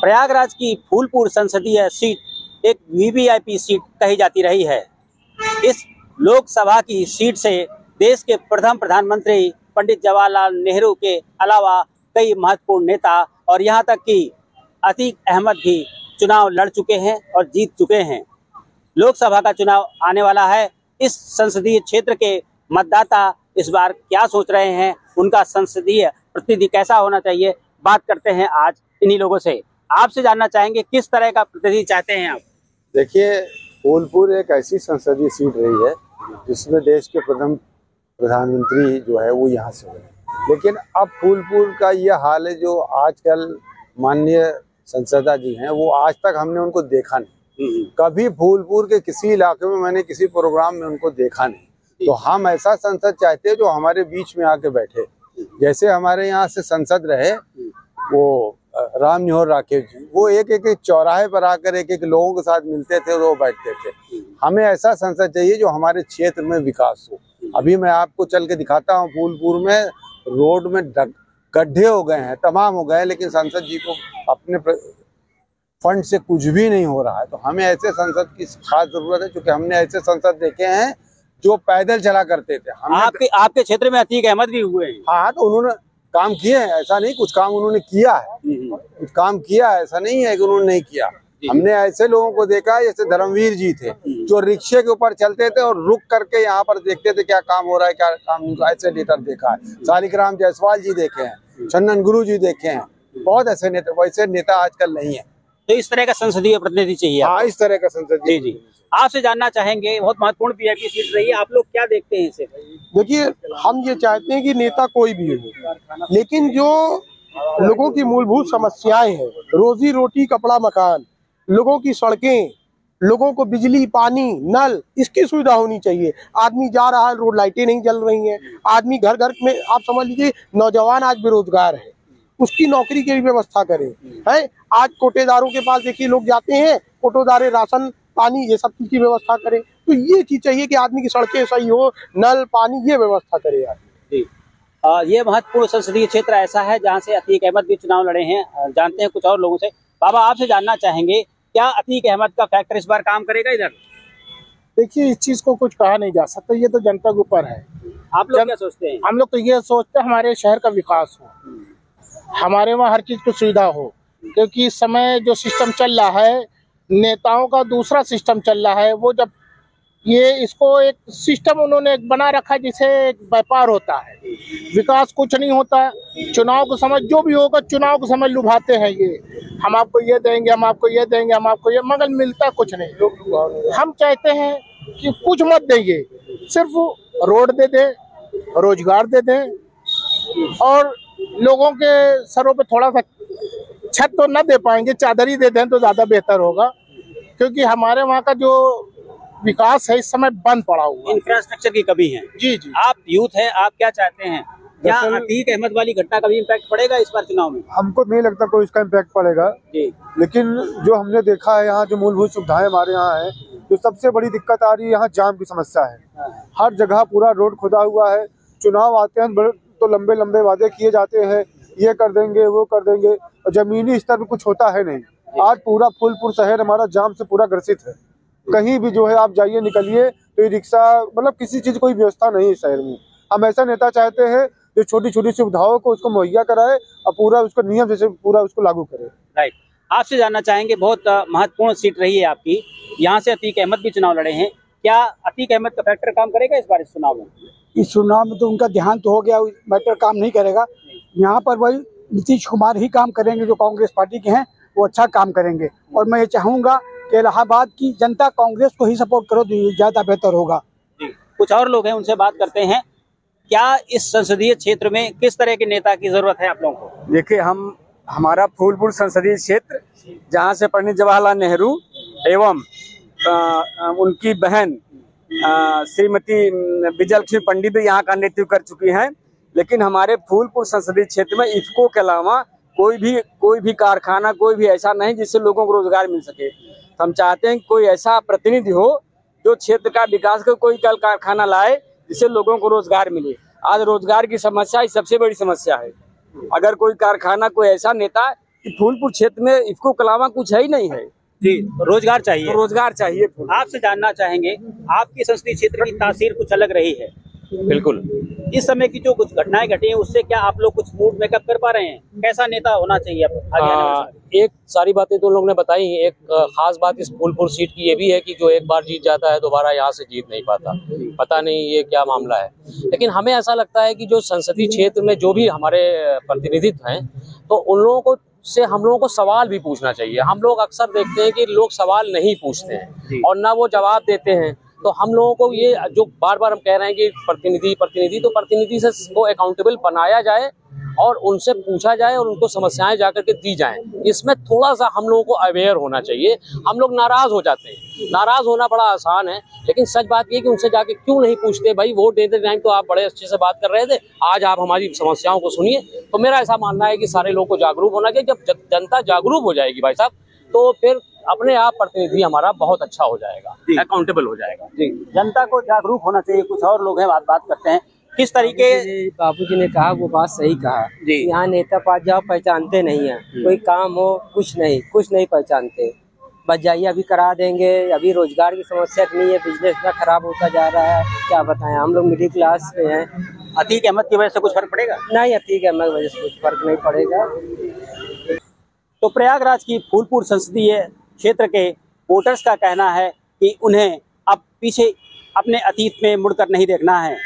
प्रयागराज की फूलपुर संसदीय सीट एक वीवीआईपी सीट कही जाती रही है। इस लोकसभा की सीट से देश के प्रथम प्रधानमंत्री पंडित जवाहरलाल नेहरू के अलावा कई महत्वपूर्ण नेता और यहाँ तक कि अतीक अहमद भी चुनाव लड़ चुके हैं और जीत चुके हैं। लोकसभा का चुनाव आने वाला है। इस संसदीय क्षेत्र के मतदाता इस बार क्या सोच रहे हैं, उनका संसदीय प्रतिनिधि कैसा होना चाहिए, बात करते हैं आज इन्हीं लोगों से। आपसे जानना चाहेंगे किस तरह का प्रतिनिधि चाहते हैं आप। देखिए, फूलपुर एक ऐसी संसदीय सीट रही है जिसमें देश के प्रथम प्रधानमंत्री जो है वो यहाँ से हुए, लेकिन अब फूलपुर का ये हाल है जो आजकल माननीय संसदा जी हैं वो आज तक हमने उनको देखा नहीं। कभी फूलपुर के किसी इलाके में मैंने किसी प्रोग्राम में उनको देखा नहीं। तो हम ऐसा संसद चाहते हैं जो हमारे बीच में आके बैठे, जैसे हमारे यहाँ से संसद रहे वो राम मनोहर राकेश जी, वो एक एक चौराहे पर आकर एक एक लोगों के साथ मिलते थे और वो बैठते थे। हमें ऐसा संसद चाहिए जो हमारे क्षेत्र में विकास हो। अभी मैं आपको चल के दिखाता हूँ, फूलपुर में रोड में गड्ढे हो गए हैं, तमाम हो गए, लेकिन संसद जी को अपने फंड से कुछ भी नहीं हो रहा है। तो हमें ऐसे संसद की खास जरूरत है, क्योंकि हमने ऐसे संसद देखे हैं जो पैदल चला करते थे। आपके क्षेत्र में अतीक अहमद भी हुए हैं। हाँ, तो उन्होंने काम किए हैं, ऐसा नहीं, कुछ काम उन्होंने किया है, कुछ काम किया है, ऐसा नहीं है कि उन्होंने नहीं किया। हमने ऐसे लोगों को देखा है जैसे धर्मवीर जी थे जो रिक्शे के ऊपर चलते थे और रुक करके यहाँ पर देखते थे क्या काम हो रहा है, क्या काम नहीं। ऐसे लीडर देखा है, शालिग्राम जायसवाल जी देखे हैं, चंदन गुरु जी देखे हैं, बहुत ऐसे नेता। वैसे नेता आजकल नहीं है। तो इस तरह का संसदीय प्रतिनिधि चाहिए। हाँ, इस तरह का संसदीय। जी, आपसे जानना चाहेंगे, बहुत महत्वपूर्ण वीआईपी सीट रही है, आप लोग क्या देखते हैं इसे? देखिए, हम ये चाहते हैं कि नेता कोई भी हो, लेकिन जो लोगों की मूलभूत समस्याएं हैं, रोजी रोटी, कपड़ा, मकान, लोगों की सड़कें, लोगों को बिजली, पानी, नल, इसकी सुविधा होनी चाहिए। आदमी जा रहा है, रोड लाइटें नहीं जल रही हैं, आदमी घर घर में, आप समझ लीजिए नौजवान आज बेरोजगार है, उसकी नौकरी की व्यवस्था करें। है आज कोटेदारों के पास देखिए लोग जाते हैं, कोटेदारे राशन पानी ये सब चीज की व्यवस्था करें। तो ये चीज चाहिए कि आदमी की सड़कें सही हो, नल पानी ये व्यवस्था करे आदमी। ये महत्वपूर्ण संसदीय क्षेत्र ऐसा है जहाँ से अतीक अहमद भी चुनाव लड़े हैं। जानते हैं कुछ और लोगों से। बाबा, आपसे जानना चाहेंगे क्या अतीक अहमद का फैक्टर इस बार काम करेगा इधर? देखिए, इस चीज को कुछ कहा नहीं जा सकता, ये तो जनता के ऊपर है। आप लोग क्या सोचते हैं? हम लोग तो ये सोचते हैं हमारे शहर का विकास हो, हमारे वहाँ हर चीज की सुविधा हो, क्योंकि इस समय जो सिस्टम चल रहा है, नेताओं का दूसरा सिस्टम चल रहा है। वो जब ये इसको एक सिस्टम उन्होंने बना रखा है जिसे एक व्यापार होता है, विकास कुछ नहीं होता। चुनाव के समय जो भी होगा, चुनाव के समय लुभाते हैं ये, हम आपको ये देंगे, हम आपको ये देंगे, हम आपको ये, मगर मिलता कुछ नहीं। हम चाहते हैं कि कुछ मत देंगे, सिर्फ रोड दे दें, रोजगार दे दें, और लोगों के सरों पे थोड़ा सा छत तो न दे पाएंगे, चादर ही दे दें तो ज्यादा बेहतर होगा, क्योंकि हमारे वहाँ का जो विकास है इस समय बंद पड़ा हुआ, इंफ्रास्ट्रक्चर की कमी है। जी। आप यूथ है, आप क्या चाहते हैं? क्या अतीक अहमद वाली घटना का भी इम्पैक्ट पड़ेगा इस बार चुनाव में? हमको नहीं लगता कोई इसका इम्पैक्ट पड़ेगा जी। लेकिन जो हमने देखा है यहाँ जो मूलभूत सुविधाएं हमारे यहाँ है, जो सबसे बड़ी दिक्कत आ रही है यहाँ जाम की समस्या है। हर जगह पूरा रोड खुदा हुआ है। चुनाव आते हैं तो लंबे लंबे वादे किए जाते हैं, ये कर देंगे, वो कर देंगे, और जमीनी स्तर पर कुछ होता है नहीं। आज पूरा फूलपुर शहर हमारा जाम से पूरा ग्रसित है। कहीं भी जो है आप जाइए, निकलिए तो रिक्शा, मतलब किसी चीज कोई व्यवस्था नहीं है शहर में। हम ऐसा नेता चाहते हैं जो छोटी छोटी सुविधाओं को उसको मुहैया कराए और पूरा उसको नियम जैसे पूरा उसको लागू करे। राइट। आपसे जानना चाहेंगे, बहुत महत्वपूर्ण सीट रही है आपकी, यहाँ से अतीक अहमद भी चुनाव लड़े हैं, क्या अतीक अहमद का फैक्टर काम करेगा इस बार इस चुनाव में? इस चुनाव में तो उनका देहांत हो गया, मैटर काम नहीं करेगा। यहाँ पर वही नीतीश कुमार ही काम करेंगे, जो कांग्रेस पार्टी के हैं वो अच्छा काम करेंगे। और मैं ये चाहूँगा कि इलाहाबाद की जनता कांग्रेस को ही सपोर्ट करो तो ज़्यादा बेहतर होगा। कुछ और लोग हैं, उनसे बात करते हैं। क्या इस संसदीय क्षेत्र में किस तरह के नेता की जरूरत है आप लोगों को? देखिए, हमारा फूलपुर संसदीय क्षेत्र जहाँ से पंडित जवाहरलाल नेहरू एवं उनकी बहन श्रीमती विजयलक्ष्मी पंडित भी यहाँ का नेतृत्व कर चुकी हैं, लेकिन हमारे फूलपुर संसदीय क्षेत्र में इफको के अलावा कोई भी कारखाना, कोई भी ऐसा नहीं जिससे लोगों को रोजगार मिल सके। तो हम चाहते हैं कोई ऐसा प्रतिनिधि हो जो क्षेत्र का विकास का कोई कल कारखाना लाए जिससे लोगों को रोजगार मिले। आज रोजगार की समस्या सबसे बड़ी समस्या है। अगर कोई कारखाना, कोई ऐसा नेता कि फूलपुर क्षेत्र में इफको के अलावा कुछ है ही नहीं है। जी, रोजगार चाहिए। तो रोजगार चाहिए। आपसे जानना चाहेंगे, आपकी संसदीय क्षेत्र की तासीर कुछ अलग रही है। बिल्कुल। इस समय की जो कुछ घटनाएं घटी हैं उससे क्या आप लोग कुछ मूड मेकअप कर पा रहे हैं? कैसा नेता होना चाहिए अब आगे आने वाले समय? एक सारी बातें तो लोग ने बताई। एक खास बात इस फूलपुर सीट की ये भी है कि जो एक बार जीत जाता है दोबारा यहाँ से जीत नहीं पाता। पता नहीं ये क्या मामला है, लेकिन हमें ऐसा लगता है कि जो संसदीय क्षेत्र में जो भी हमारे प्रतिनिधित्व हैं, तो उन लोगों को से हम लोगों को सवाल भी पूछना चाहिए। हम लोग अक्सर देखते हैं कि लोग सवाल नहीं पूछते हैं और ना वो जवाब देते हैं। तो हम लोगों को ये जो बार बार हम कह रहे हैं कि प्रतिनिधि से को अकाउंटेबल बनाया जाए और उनसे पूछा जाए और उनको समस्याएं जाकर के दी जाएं। इसमें थोड़ा सा हम लोगों को अवेयर होना चाहिए। हम लोग नाराज हो जाते हैं, नाराज होना बड़ा आसान है, लेकिन सच बात ये कि उनसे जाके क्यों नहीं पूछते। भाई वोट देते टाइम तो आप बड़े अच्छे से बात कर रहे थे, आज आप हमारी समस्याओं को सुनिए। तो मेरा ऐसा मानना है कि सारे लोगों को जागरूक होना चाहिए। जब जनता जागरूक हो जाएगी भाई साहब, तो फिर अपने आप प्रतिनिधि हमारा बहुत अच्छा हो जाएगा, अकाउंटेबल हो जाएगा। जी, जनता को जागरूक होना चाहिए। कुछ और लोग हैं, बात करते हैं। किस तरीके बाबूजी ने कहा वो बात सही कहा। यहाँ नेता पास जाओ पहचानते नहीं है, कोई काम हो कुछ नहीं पहचानते। बस जाइए अभी करा देंगे, अभी रोजगार की समस्या नहीं है, बिजनेस इतना खराब होता जा रहा है, क्या बताएं। हम लोग मिडिल क्लास में हैं। अतीक अहमद की वजह से कुछ फर्क पड़ेगा? नहीं, अतीक अहमद की वजह से कुछ फर्क नहीं पड़ेगा। तो प्रयागराज की फूलपुर संसदीय क्षेत्र के वोटर्स का कहना है कि उन्हें अब पीछे अपने अतीत में मुड़कर नहीं देखना है।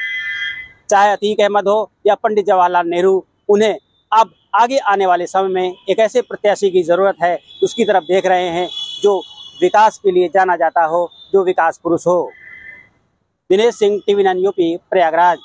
चाहे अतीक अहमद हो या पंडित जवाहरलाल नेहरू, उन्हें अब आगे आने वाले समय में एक ऐसे प्रत्याशी की ज़रूरत है, उसकी तरफ देख रहे हैं जो विकास के लिए जाना जाता हो, जो विकास पुरुष हो। Dinesh Singh, TV9 UP, Prayagraj.